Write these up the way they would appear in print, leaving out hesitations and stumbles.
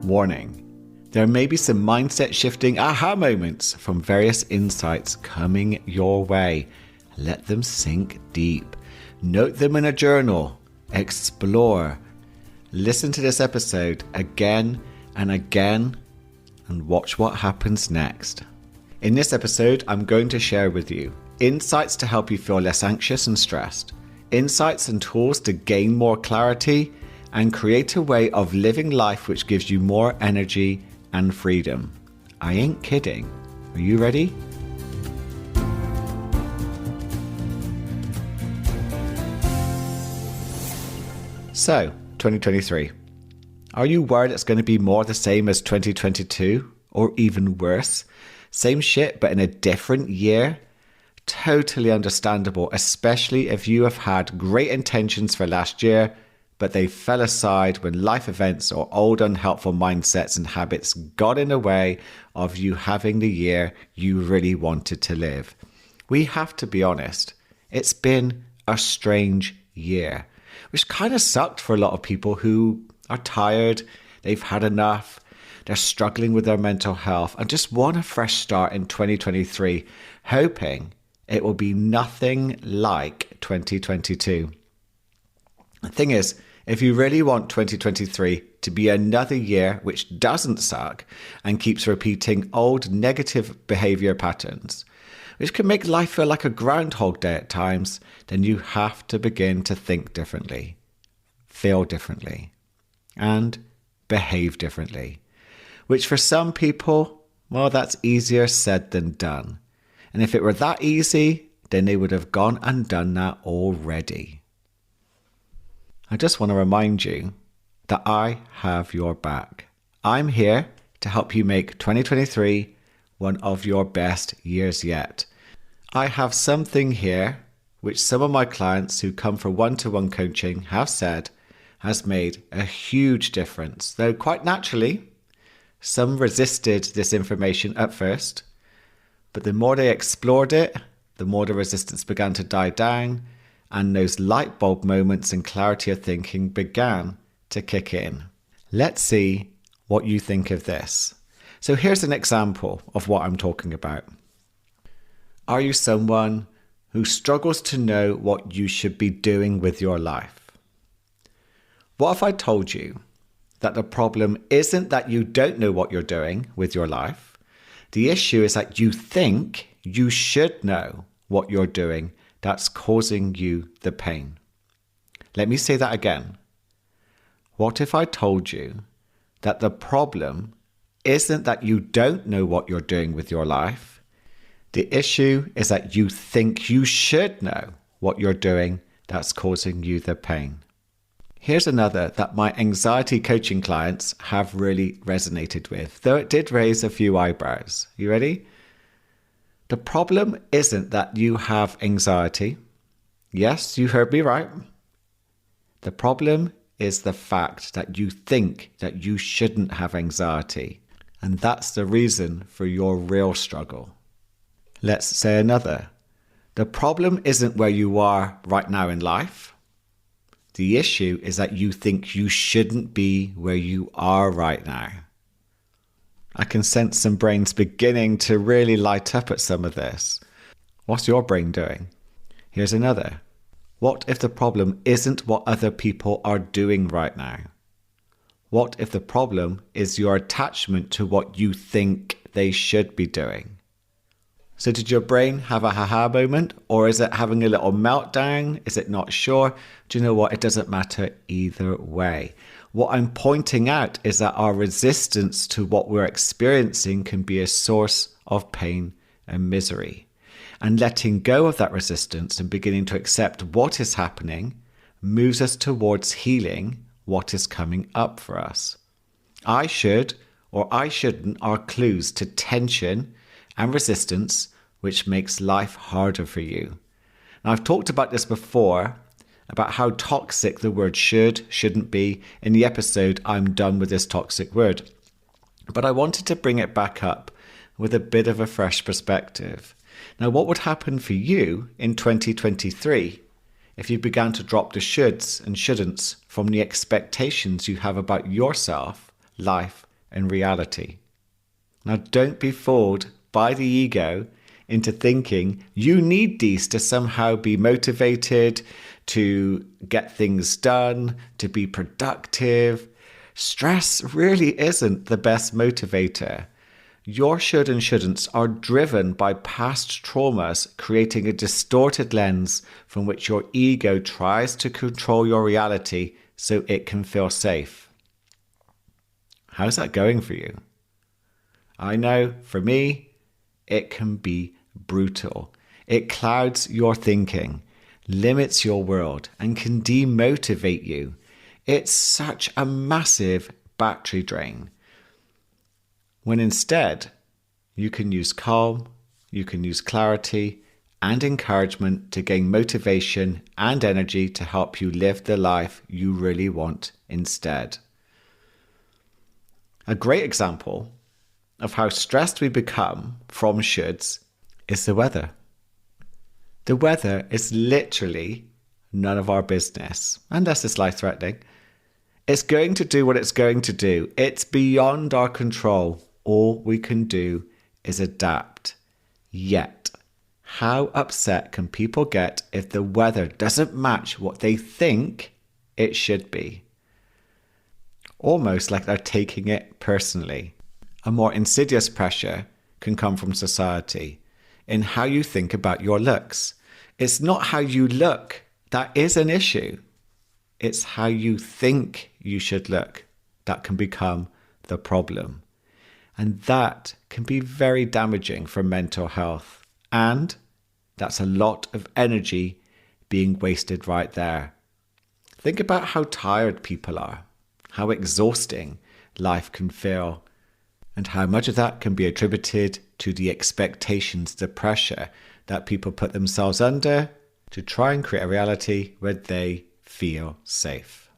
Warning. There may be some mindset shifting aha moments from various insights coming your way. Let them sink deep. Note them in a journal. Explore. Listen to this episode again and again and watch what happens next. In this episode, I'm going to share with you insights to help you feel less anxious and stressed, insights and tools to gain more clarity, and create a way of living life which gives you more energy and freedom. I ain't kidding. Are you ready? So, 2023. Are you worried it's going to be more the same as 2022? Or even worse? Same shit, but in a different year? Totally understandable, especially if you have had great intentions for last year, but they fell aside when life events or old unhelpful mindsets and habits got in the way of you having the year you really wanted to live. We have to be honest, it's been a strange year, which kind of sucked for a lot of people who are tired, they've had enough, they're struggling with their mental health and just want a fresh start in 2023, hoping it will be nothing like 2022. The thing is, if you really want 2023 to be another year which doesn't suck and keeps repeating old negative behaviour patterns, which can make life feel like a Groundhog Day at times, then you have to begin to think differently, feel differently, and behave differently. Which for some people, well, that's easier said than done. And if it were that easy, then they would have gone and done that already. I just want to remind you that I have your back. I'm here to help you make 2023 one of your best years yet. I have something here which some of my clients who come for one-to-one coaching have said has made a huge difference. Though quite naturally, some resisted this information at first, but the more they explored it, the more the resistance began to die down, and those light bulb moments and clarity of thinking began to kick in. Let's see what you think of this. So here's an example of what I'm talking about. Are you someone who struggles to know what you should be doing with your life? What if I told you that the problem isn't that you don't know what you're doing with your life? The issue is that you think you should know what you're doing that's causing you the pain. Let me say that again. What if I told you that the problem isn't that you don't know what you're doing with your life? The issue is that you think you should know what you're doing that's causing you the pain. Here's another that my anxiety coaching clients have really resonated with, though it did raise a few eyebrows. You ready? The problem isn't that you have anxiety. Yes, you heard me right. The problem is the fact that you think that you shouldn't have anxiety. And that's the reason for your real struggle. Let's say another. The problem isn't where you are right now in life. The issue is that you think you shouldn't be where you are right now. I can sense some brains beginning to really light up at some of this. What's your brain doing? Here's another. What if the problem isn't what other people are doing right now? What if the problem is your attachment to what you think they should be doing? So did your brain have a haha moment, or is it having a little meltdown? Is it not sure? Do you know what? It doesn't matter either way. What I'm pointing out is that our resistance to what we're experiencing can be a source of pain and misery. And letting go of that resistance and beginning to accept what is happening moves us towards healing what is coming up for us. I should or I shouldn't are clues to tension and resistance, which makes life harder for you. Now, I've talked about this before, about how toxic the word shouldn't be in the episode I'm Done With This Toxic Word. But I wanted to bring it back up with a bit of a fresh perspective. Now, what would happen for you in 2023 if you began to drop the shoulds and shouldn'ts from the expectations you have about yourself, life, in reality. Now, don't be fooled by the ego into thinking you need these to somehow be motivated, to get things done, to be productive. Stress really isn't the best motivator. Your should and shouldn'ts are driven by past traumas, creating a distorted lens from which your ego tries to control your reality so it can feel safe. How's that going for you? I know, for me, it can be brutal. It clouds your thinking, limits your world, and can demotivate you. It's such a massive battery drain. When instead, you can use calm, you can use clarity and encouragement to gain motivation and energy to help you live the life you really want instead. A great example of how stressed we become from shoulds is the weather. The weather is literally none of our business, unless it's life-threatening. It's going to do what it's going to do. It's beyond our control. All we can do is adapt. Yet, how upset can people get if the weather doesn't match what they think it should be? Almost like they're taking it personally. A more insidious pressure can come from society in how you think about your looks. It's not how you look that is an issue. It's how you think you should look that can become the problem. And that can be very damaging for mental health. And that's a lot of energy being wasted right there. Think about how tired people are, how exhausting life can feel, and how much of that can be attributed to the expectations, the pressure that people put themselves under to try and create a reality where they feel safe.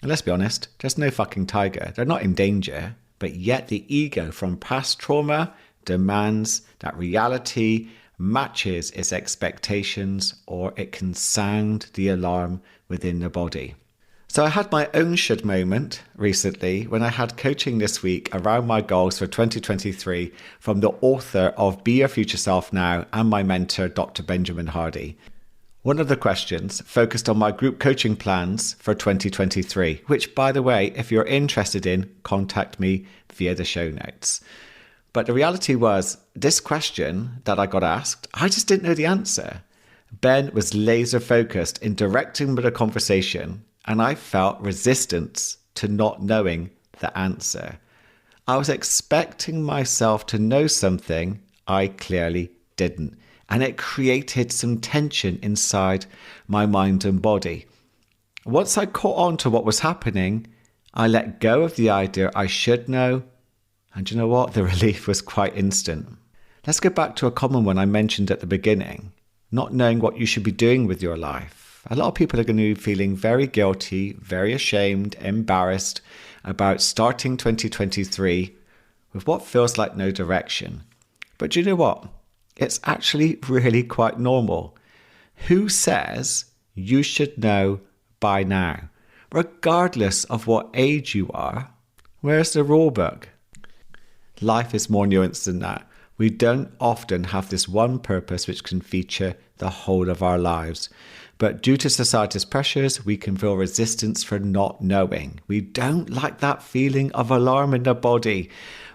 And let's be honest, there's no fucking tiger. They're not in danger, but yet the ego from past trauma demands that reality matches its expectations, or it can sound the alarm within the body. So I had my own should moment recently when I had coaching this week around my goals for 2023 from the author of Be Your Future Self Now and my mentor, Dr. Benjamin Hardy. One of the questions focused on my group coaching plans for 2023, which, by the way, if you're interested in, contact me via the show notes. But the reality was, this question that I got asked, I just didn't know the answer. Ben was laser focused in directing the conversation, and I felt resistance to not knowing the answer. I was expecting myself to know something I clearly didn't. And it created some tension inside my mind and body. Once I caught on to what was happening, I let go of the idea I should know. And you know what? The relief was quite instant. Let's go back to a common one I mentioned at the beginning. Not knowing what you should be doing with your life. A lot of people are going to be feeling very guilty, very ashamed, embarrassed about starting 2023 with what feels like no direction. But do you know what? It's actually really quite normal. Who says you should know by now? Regardless of what age you are, where's the rule book? Life is more nuanced than that. We don't often have this one purpose which can feature the whole of our lives. But due to society's pressures, we can feel resistance for not knowing. We don't like that feeling of alarm in the body,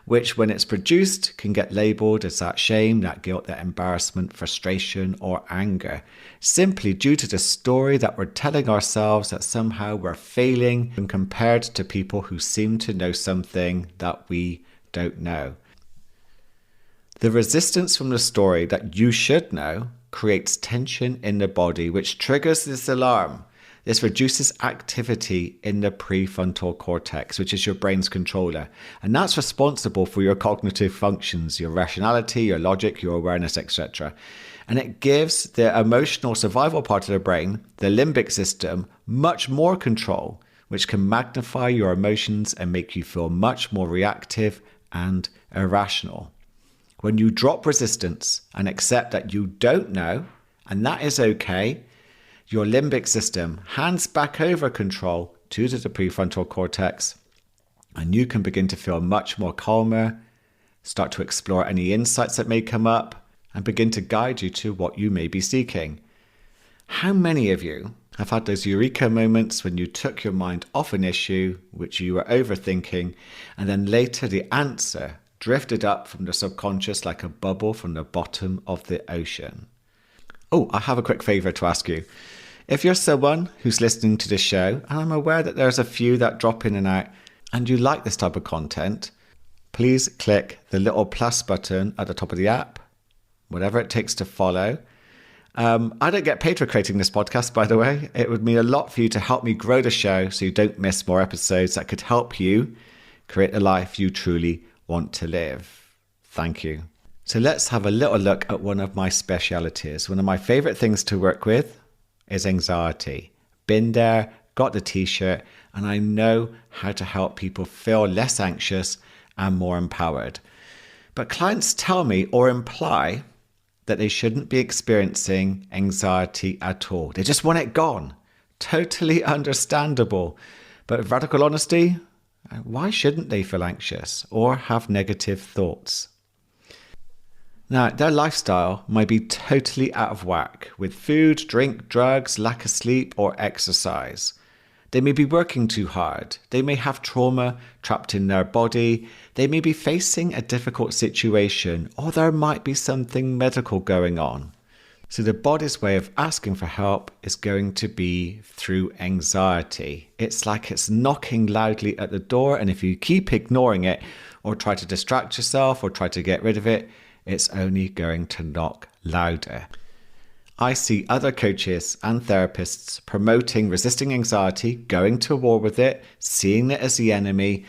which when it's produced can get labelled as that shame, that guilt, that embarrassment, frustration or anger, simply due to the story that we're telling ourselves that somehow we're failing when compared to people who seem to know something that we don't know. The resistance from the story that you should know creates tension in the body, which triggers this alarm. This reduces activity in the prefrontal cortex, which is your brain's controller. And that's responsible for your cognitive functions, your rationality, your logic, your awareness, etc. And it gives the emotional survival part of the brain, the limbic system, much more control, which can magnify your emotions and make you feel much more reactive and irrational. When you drop resistance and accept that you don't know, and that is okay, your limbic system hands back over control to the prefrontal cortex, And you can begin to feel much more calmer, start to explore any insights that may come up, and begin to guide you to what you may be seeking. How many of you have had those eureka moments when you took your mind off an issue which you were overthinking, and then later the answer drifted up from the subconscious like a bubble from the bottom of the ocean? Oh, I have a quick favour to ask you. If you're someone who's listening to this show, and I'm aware that there's a few that drop in and out, and you like this type of content, please click the little plus button at the top of the app, whatever it takes to follow. I don't get paid for creating this podcast, by the way. It would mean a lot for you to help me grow the show so you don't miss more episodes that could help you create the life you truly want to live. Thank you. So let's have a little look at one of my specialities. One of my favorite things to work with is anxiety. Been there, got the t-shirt, and I know how to help people feel less anxious and more empowered. But clients tell me or imply that they shouldn't be experiencing anxiety at all. They just want it gone. Totally understandable. But with radical honesty, why shouldn't they feel anxious or have negative thoughts? Now, their lifestyle might be totally out of whack with food, drink, drugs, lack of sleep, or exercise. They may be working too hard. They may have trauma trapped in their body. They may be facing a difficult situation, or there might be something medical going on. So the body's way of asking for help is going to be through anxiety. It's like it's knocking loudly at the door, and if you keep ignoring it or try to distract yourself or try to get rid of it, it's only going to knock louder. I see other coaches and therapists promoting resisting anxiety, going to war with it, seeing it as the enemy.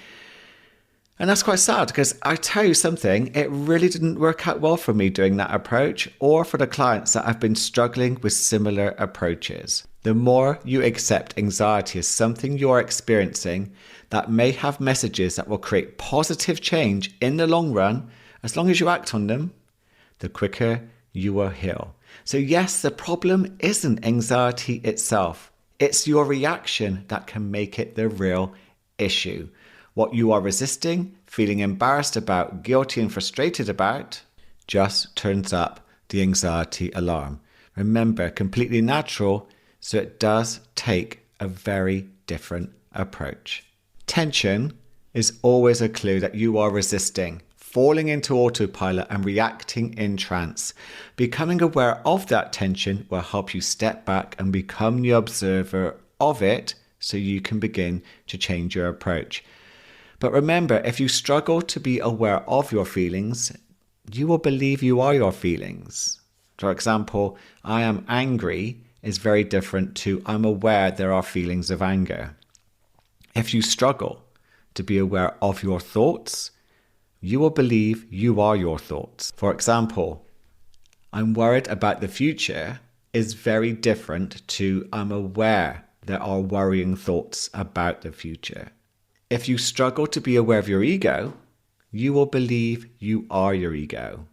And that's quite sad because I tell you something, it really didn't work out well for me doing that approach or for the clients that have been struggling with similar approaches. The more you accept anxiety as something you're experiencing that may have messages that will create positive change in the long run, as long as you act on them, the quicker you will heal. So yes, the problem isn't anxiety itself. It's your reaction that can make it the real issue. What you are resisting, feeling embarrassed about, guilty and frustrated about, just turns up the anxiety alarm. Remember, completely natural, so it does take a very different approach. Tension is always a clue that you are resisting, falling into autopilot and reacting in trance. Becoming aware of that tension will help you step back and become the observer of it so you can begin to change your approach. But remember, if you struggle to be aware of your feelings, you will believe you are your feelings. For example, I am angry is very different to I'm aware there are feelings of anger. If you struggle to be aware of your thoughts, you will believe you are your thoughts. For example, I'm worried about the future is very different to I'm aware there are worrying thoughts about the future. If you struggle to be aware of your ego, you will believe you are your ego.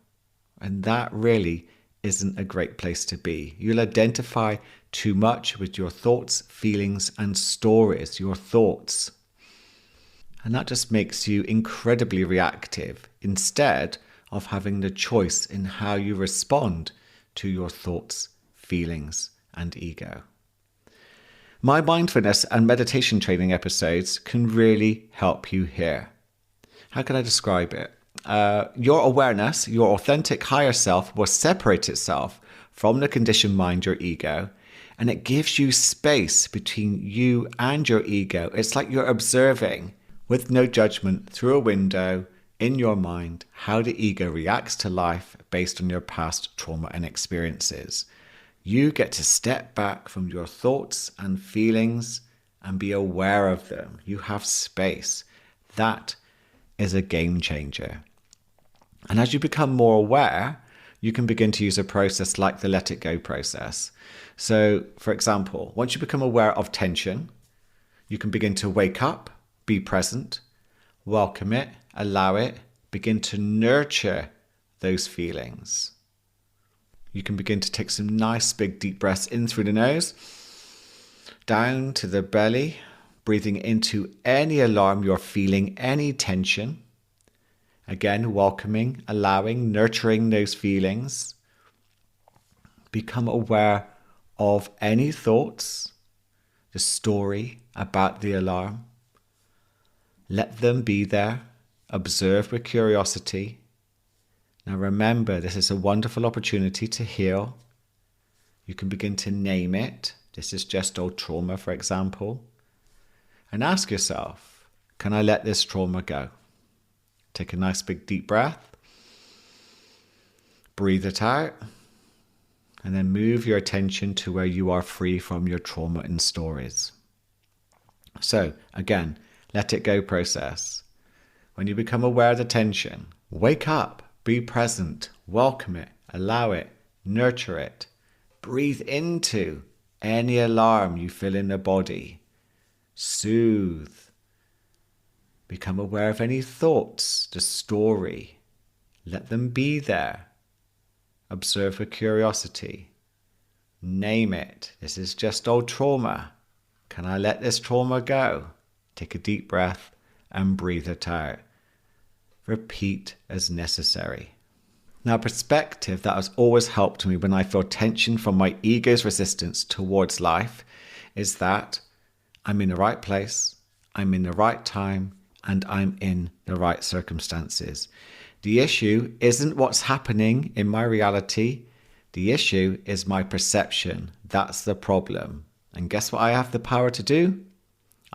And that really isn't a great place to be. You'll identify too much with your thoughts, feelings, and stories, your thoughts. And that just makes you incredibly reactive instead of having the choice in how you respond to your thoughts, feelings, and ego. My mindfulness and meditation training episodes can really help you here. How can I describe it? Your awareness, your authentic higher self will separate itself from the conditioned mind, your ego, and it gives you space between you and your ego. It's like you're observing with no judgment through a window in your mind how the ego reacts to life based on your past trauma and experiences. You get to step back from your thoughts and feelings and be aware of them. You have space. That is a game changer. And as you become more aware, you can begin to use a process like the let it go process. So, for example, once you become aware of tension, you can begin to wake up, be present, welcome it, allow it, begin to nurture those feelings. You can begin to take some nice big deep breaths in through the nose, down to the belly, breathing into any alarm you're feeling, any tension. Again, welcoming, allowing, nurturing those feelings. Become aware of any thoughts, the story about the alarm. Let them be there. Observe with curiosity. Now remember, this is a wonderful opportunity to heal. You can begin to name it. This is just old trauma, for example. And ask yourself, can I let this trauma go? Take a nice big deep breath. Breathe it out. And then move your attention to where you are free from your trauma and stories. So again, let it go process. When you become aware of the tension, wake up, be present, welcome it, allow it, nurture it. Breathe into any alarm you feel in the body. Soothe. Become aware of any thoughts, the story. Let them be there. Observe with curiosity. Name it. This is just old trauma. Can I let this trauma go? Take a deep breath and breathe it out. Repeat as necessary. Now, a perspective that has always helped me when I feel tension from my ego's resistance towards life is that I'm in the right place, I'm in the right time, and I'm in the right circumstances. The issue isn't what's happening in my reality. The issue is my perception. That's the problem. And guess what I have the power to do?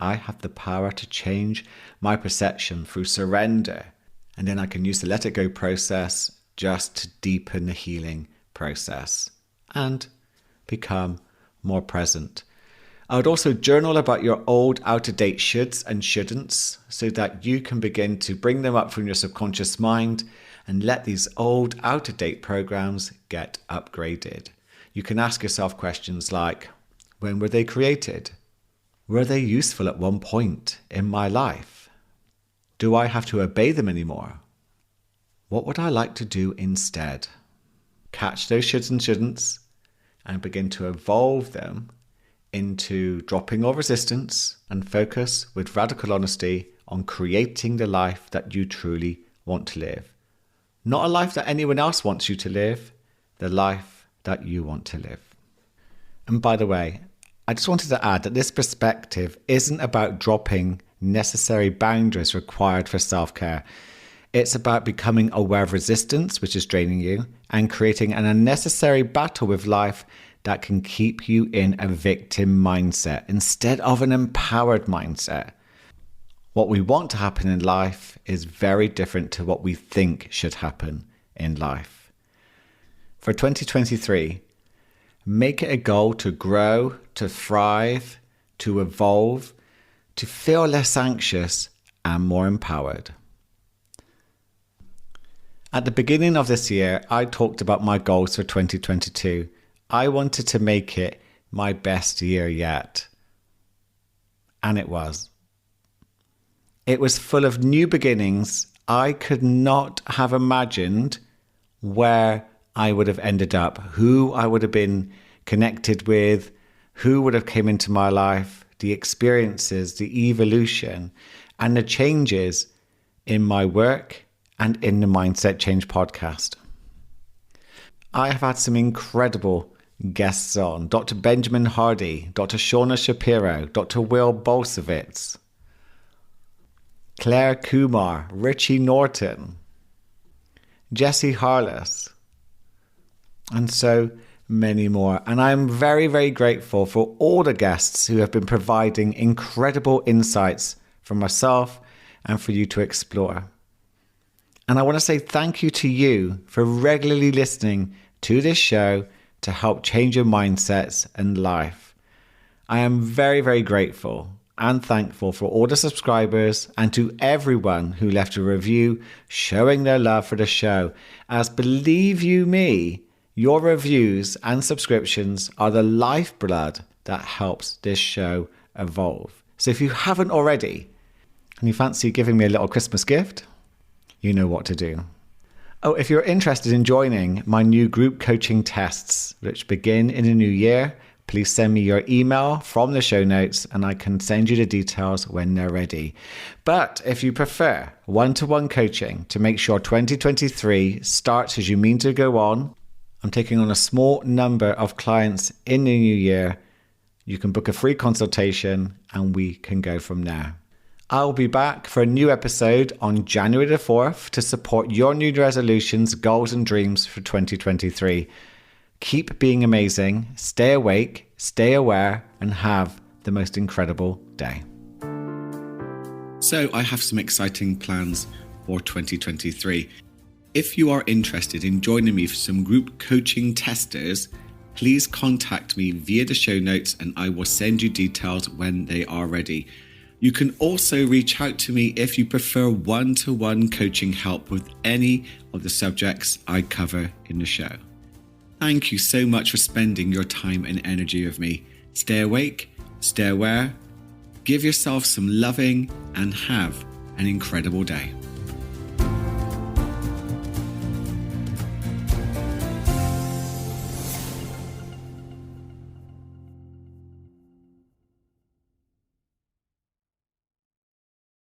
I have the power to change my perception through surrender. And then I can use the let it go process just to deepen the healing process and become more present. I would also journal about your old out-of-date shoulds and shouldn'ts so that you can begin to bring them up from your subconscious mind and let these old out-of-date programs get upgraded. You can ask yourself questions like, when were they created? Were they useful at one point in my life? Do I have to obey them anymore? What would I like to do instead? Catch those shoulds and shouldn'ts and begin to evolve them into dropping all resistance and focus with radical honesty on creating the life that you truly want to live. Not a life that anyone else wants you to live, the life that you want to live. And by the way, I just wanted to add that this perspective isn't about dropping necessary boundaries required for self-care. It's about becoming aware of resistance, which is draining you, and creating an unnecessary battle with life that can keep you in a victim mindset instead of an empowered mindset. What we want to happen in life is very different to what we think should happen in life. For 2023, make it a goal to grow, to thrive, to evolve, to feel less anxious and more empowered. At the beginning of this year, I talked about my goals for 2022. I wanted to make it my best year yet. And it was. It was full of new beginnings. I could not have imagined where I would have ended up, who I would have been connected with, who would have come into my life, the experiences, the evolution, and the changes in my work and in the Mindset Change podcast. I have had some incredible guests on. Dr. Benjamin Hardy, Dr. Shauna Shapiro, Dr. Will Bolsevitz, Claire Kumar, Richie Norton, Jesse Harless, and so many more. And I'm very, very grateful for all the guests who have been providing incredible insights for myself and for you to explore. And I want to say thank you to you for regularly listening to this show to help change your mindsets and life. I am very, very grateful and thankful for all the subscribers and to everyone who left a review showing their love for the show. As believe you me, your reviews and subscriptions are the lifeblood that helps this show evolve. So if you haven't already, and you fancy giving me a little Christmas gift, you know what to do. Oh, if you're interested in joining my new group coaching tests, which begin in the new year, please send me your email from the show notes and I can send you the details when they're ready. But if you prefer one-to-one coaching to make sure 2023 starts as you mean to go on, I'm taking on a small number of clients in the new year. You can book a free consultation and we can go from there. I'll be back for a new episode on January the 4th to support your new resolutions, goals and dreams for 2023. Keep being amazing, stay awake, stay aware, and have the most incredible day. So I have some exciting plans for 2023. If you are interested in joining me for some group coaching testers, please contact me via the show notes and I will send you details when they are ready. You can also reach out to me if you prefer one-to-one coaching help with any of the subjects I cover in the show. Thank you so much for spending your time and energy with me. Stay awake, stay aware, give yourself some loving, and have an incredible day.